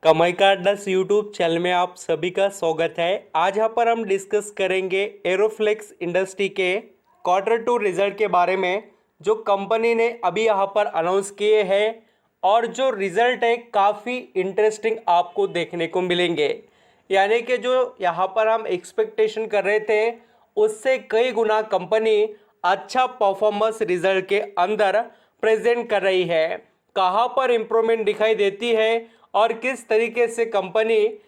कमाई का अड्डा यूट्यूब चैनल में आप सभी का स्वागत है। आज यहाँ पर हम डिस्कस करेंगे एरोफ्लेक्स इंडस्ट्री के Q2 रिजल्ट के बारे में, जो कंपनी ने अभी यहाँ पर अनाउंस किए हैं और जो रिजल्ट है काफ़ी इंटरेस्टिंग आपको देखने को मिलेंगे। यानी कि जो यहाँ पर हम एक्सपेक्टेशन कर रहे थे उससे कई गुना कंपनी अच्छा परफॉर्मेंस रिजल्ट के अंदर प्रेजेंट कर रही है। कहाँ पर इम्प्रूवमेंट दिखाई देती है और किस तरीके से कंपनी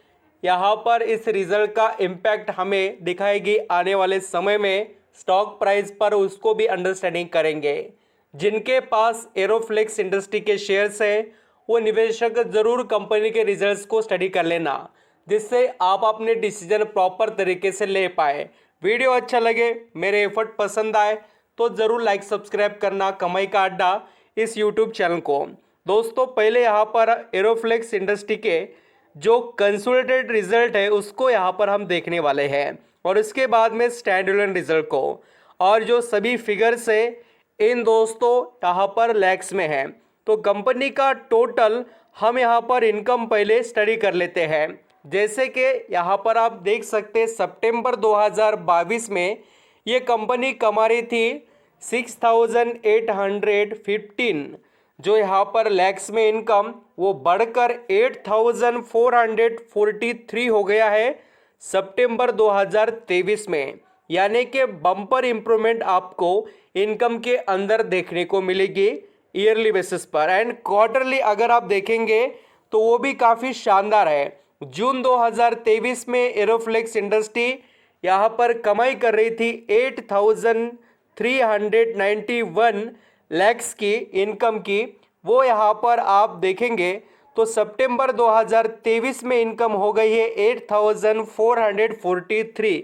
यहाँ पर इस रिजल्ट का इम्पैक्ट हमें दिखाएगी आने वाले समय में स्टॉक प्राइस पर, उसको भी अंडरस्टैंडिंग करेंगे। जिनके पास एरोफ्लेक्स इंडस्ट्री के शेयर्स हैं वो निवेशक ज़रूर कंपनी के रिजल्ट्स को स्टडी कर लेना, जिससे आप अपने डिसीजन प्रॉपर तरीके से ले पाए। वीडियो अच्छा लगे, मेरे एफर्ट पसंद आए तो ज़रूर लाइक सब्सक्राइब करना कमाई का अड्डा इस यूट्यूब चैनल को। दोस्तों, पहले यहाँ पर एरोफ्लेक्स इंडस्ट्री के जो कंसोलिडेटेड रिजल्ट है उसको यहाँ पर हम देखने वाले हैं और इसके बाद में स्टैंड अलोन रिजल्ट को, और जो सभी फिगर्स है इन दोस्तों यहाँ पर लैक्स में है। तो कंपनी का टोटल हम यहाँ पर इनकम पहले स्टडी कर लेते हैं। जैसे कि यहाँ पर आप देख सकते हैं सितंबर 2022 में ये कंपनी कमा रही थी 6,815, जो यहाँ पर लैक्स में इनकम वो बढ़कर 8,443 हो गया है सितंबर 2023 में। यानी कि बम्पर इम्प्रूवमेंट आपको इनकम के अंदर देखने को मिलेगी ईयरली बेसिस पर। एंड क्वार्टरली अगर आप देखेंगे तो वो भी काफ़ी शानदार है। जून 2023 में एरोफ्लेक्स इंडस्ट्री यहाँ पर कमाई कर रही थी 8,391 लैक्स की इनकम की, वो यहाँ पर आप देखेंगे तो सितंबर 2023 में इनकम हो गई है 8,443।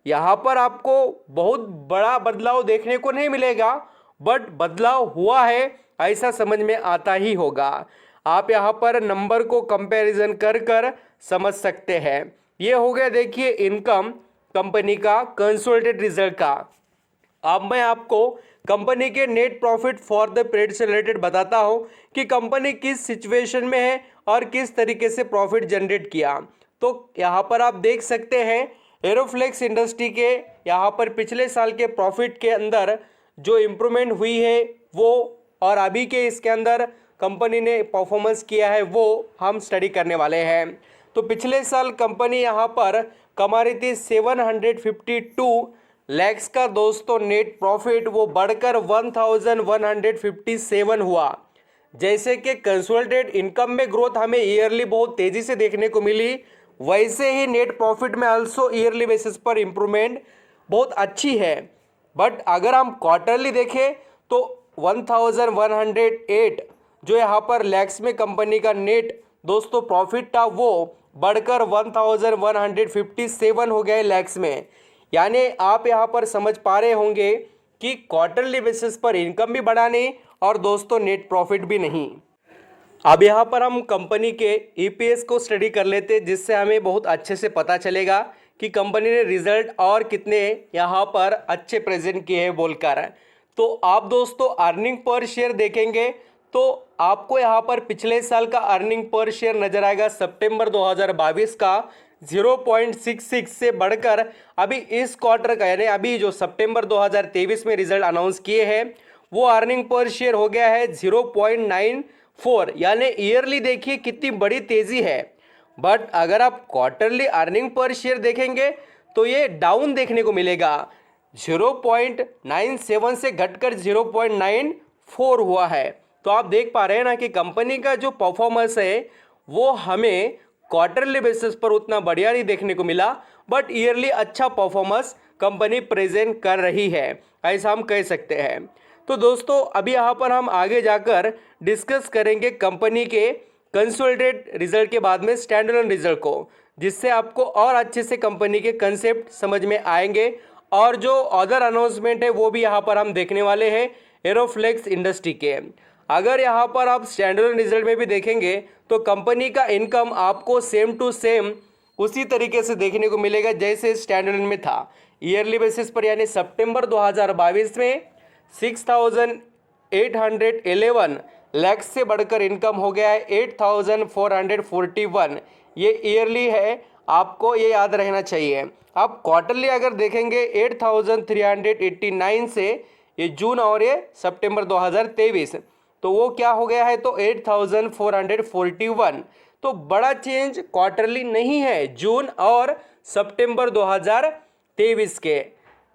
यहाँ पर आपको बहुत बड़ा बदलाव देखने को नहीं मिलेगा, बट बदलाव हुआ है ऐसा समझ में आता ही होगा। आप यहाँ पर नंबर को कंपैरिजन कर कर समझ सकते हैं। ये हो गया देखिए इनकम कंपनी का कंसोलिडेटेड रिजल्ट का। अब मैं आपको कंपनी के net profit for the period से रिलेटेड बताता हूं कि कंपनी किस सिचुएशन में है और किस तरीके से प्रॉफिट जनरेट किया। तो यहाँ पर आप देख सकते हैं एरोफ्लेक्स इंडस्ट्री के यहाँ पर पिछले साल के प्रॉफिट के अंदर जो इम्प्रूवमेंट हुई है वो, और अभी के इसके अंदर कंपनी ने परफॉर्मेंस किया है वो हम स्टडी करने वाले हैं। तो पिछले साल कंपनी यहाँ पर कमा रही थी 752 लैक्स का दोस्तों नेट प्रॉफिट, वो बढ़कर 1157 हुआ। जैसे कि कंसोलिडेटेड इनकम में ग्रोथ हमें ईयरली बहुत तेज़ी से देखने को मिली, वैसे ही नेट प्रॉफिट में आल्सो ईयरली बेसिस पर इम्प्रूवमेंट बहुत अच्छी है। बट अगर हम क्वार्टरली देखें तो 1108 जो यहाँ पर लैक्स में कंपनी का नेट दोस्तों प्रॉफिट था वो बढ़कर 1157 हो गया है लैक्स में। यानी आप यहाँ पर समझ पा रहे होंगे कि क्वार्टरली बेसिस पर इनकम भी बढ़ाने और दोस्तों नेट प्रॉफिट भी नहीं। अब यहाँ पर हम कंपनी के ईपीएस को स्टडी कर लेते हैं, जिससे हमें बहुत अच्छे से पता चलेगा कि कंपनी ने रिजल्ट और कितने यहाँ पर अच्छे प्रेजेंट किए हैं बोलकर। तो आप दोस्तों अर्निंग पर शेयर देखेंगे तो आपको यहाँ पर पिछले साल का अर्निंग पर शेयर नजर आएगा सितंबर 2022 का 0.66 से बढ़कर अभी इस क्वार्टर का, यानी अभी जो सितंबर 2023 में रिजल्ट अनाउंस किए हैं वो अर्निंग पर शेयर हो गया है 0.94। यानी ईयरली देखिए कितनी बड़ी तेजी है। बट अगर आप क्वार्टरली अर्निंग पर शेयर देखेंगे तो ये डाउन देखने को मिलेगा, 0.97 से घटकर 0.94 हुआ है। तो आप देख पा रहे हैं ना कि कंपनी का जो परफॉर्मेंस है वो हमें क्वार्टरली बेसिस पर उतना बढ़िया नहीं देखने को मिला, बट ईयरली अच्छा परफॉर्मेंस कंपनी प्रेजेंट कर रही है, ऐसा हम कह सकते हैं। तो दोस्तों अभी यहाँ पर हम आगे जाकर डिस्कस करेंगे कंपनी के कंसोलिडेटेड रिजल्ट के बाद में स्टैंड अलोन रिजल्ट को, जिससे आपको और अच्छे से कंपनी के कंसेप्ट समझ में आएंगे। और जो अदर अनाउंसमेंट है वो भी यहाँ पर हम देखने वाले हैं एरोफ्लेक्स इंडस्ट्री के। अगर यहाँ पर आप स्टैंड अलोन रिजल्ट में भी देखेंगे तो कंपनी का इनकम आपको सेम टू सेम उसी तरीके से देखने को मिलेगा जैसे स्टैंड अलोन में था ईयरली बेसिस पर। यानी सितंबर 2022 में 6,811 लैक्स से बढ़कर इनकम हो गया है 8,441। ये ईयरली है, आपको ये याद रहना चाहिए। आप क्वार्टरली अगर देखेंगे 8,389 से ये जून और ये सितंबर 2023, तो वो क्या हो गया है, तो 8,441। तो बड़ा चेंज क्वार्टरली नहीं है जून और सितंबर 2023 के।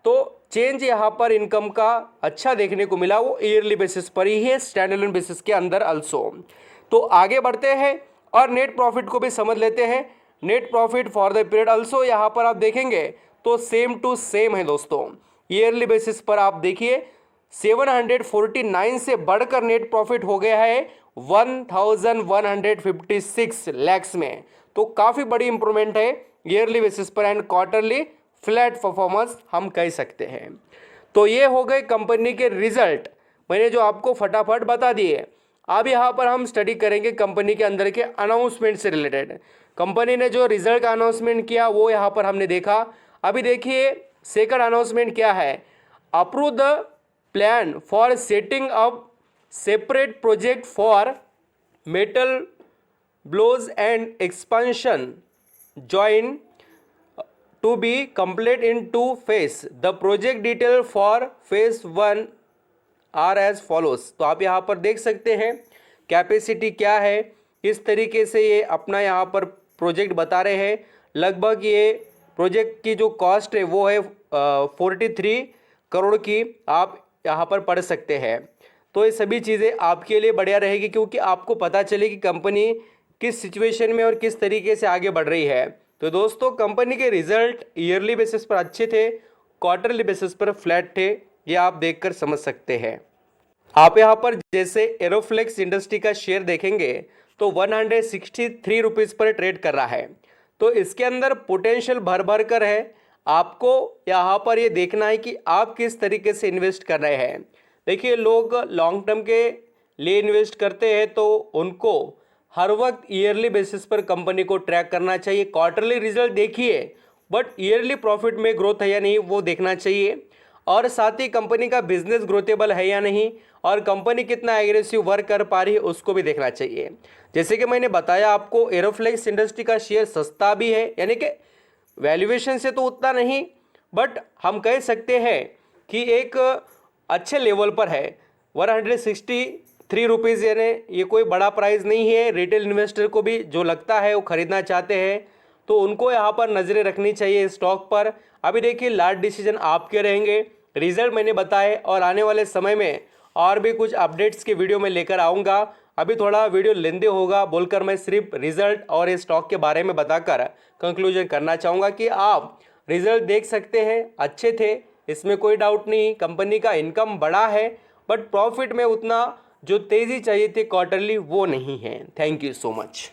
तो चेंज यहाँ पर इनकम का अच्छा देखने को मिला, वो ईयरली बेसिस पर ही है, स्टैंडअलोन बेसिस के अंदर अल्सो। तो आगे बढ़ते हैं और नेट प्रॉफिट को भी समझ लेते हैं। Net profit for the period also यहाँ पर आप देखेंगे तो सेम टू सेम है दोस्तों। ईयरली बेसिस पर आप देखिए 749 से बढ़कर नेट प्रॉफिट हो गया है 1,156 लैक्स में। तो काफ़ी बड़ी इंप्रूवमेंट है ईयरली बेसिस पर एंड क्वार्टरली फ्लैट परफॉर्मेंस हम कह सकते हैं। तो ये हो गए कंपनी के रिजल्ट, मैंने जो आपको फटाफट बता दिए। अब यहाँ पर हम स्टडी करेंगे कंपनी के अंदर के अनाउंसमेंट से रिलेटेड। कंपनी ने जो रिजल्ट का अनाउंसमेंट किया वो यहाँ पर हमने देखा। अभी देखिए सेकंड अनाउंसमेंट क्या है, approve the plan for setting up separate project for metal bellows and expansion join to be complete in 2 phase. The project detail for phase 1 are as follows। तो आप यहाँ पर देख सकते हैं कैपेसिटी क्या है, किस तरीके से ये अपना यहाँ पर प्रोजेक्ट बता रहे हैं। लगभग ये प्रोजेक्ट की जो कॉस्ट है वो है 43 करोड़ की, आप यहाँ पर पढ़ सकते हैं। तो ये सभी चीज़ें आपके लिए बढ़िया रहेगी, क्योंकि आपको पता चले कि कंपनी किस सिचुएशन में और किस तरीके से आगे बढ़ रही है। तो दोस्तों कंपनी के रिजल्ट ईयरली बेसिस पर अच्छे थे, क्वार्टरली बेसिस पर फ्लैट थे, ये आप देखकर समझ सकते हैं। आप यहाँ पर जैसे एरोफ्लेक्स इंडस्ट्री का शेयर देखेंगे तो 163 रुपीज़ पर ट्रेड कर रहा है। तो इसके अंदर पोटेंशियल भर भर कर है, आपको यहाँ पर ये देखना है कि आप किस तरीके से इन्वेस्ट कर रहे हैं। देखिए लोग लॉन्ग टर्म के लिए इन्वेस्ट करते हैं तो उनको हर वक्त ईयरली बेसिस पर कंपनी को ट्रैक करना चाहिए। क्वार्टरली रिजल्ट देखिए बट ईयरली प्रॉफिट में ग्रोथ है या नहीं वो देखना चाहिए, और साथ ही कंपनी का बिजनेस ग्रोथेबल है या नहीं, और कंपनी कितना एग्रेसिव वर्क कर पा रही है उसको भी देखना चाहिए। जैसे कि मैंने बताया आपको एरोफ्लेक्स इंडस्ट्री का शेयर सस्ता भी है, यानी कि वैल्यूएशन से तो उतना नहीं, बट हम कह सकते हैं कि एक अच्छे लेवल पर है। 163 रुपीज़, यानी ये कोई बड़ा प्राइस नहीं है। रिटेल इन्वेस्टर को भी जो लगता है वो ख़रीदना चाहते हैं तो उनको यहाँ पर नज़रें रखनी चाहिए स्टॉक पर। अभी देखिए लास्ट डिसीजन आपके रहेंगे। रिजल्ट मैंने बताए और आने वाले समय में और भी कुछ अपडेट्स के वीडियो में लेकर आऊँगा। अभी थोड़ा वीडियो लेंदे होगा बोलकर मैं सिर्फ रिजल्ट और इस स्टॉक के बारे में बताकर कंक्लूजन करना चाहूँगा कि आप रिजल्ट देख सकते हैं, अच्छे थे, इसमें कोई डाउट नहीं। कंपनी का इनकम बड़ा है बट प्रॉफिट में उतना जो तेज़ी चाहिए थी क्वार्टरली वो नहीं है। Thank you so much.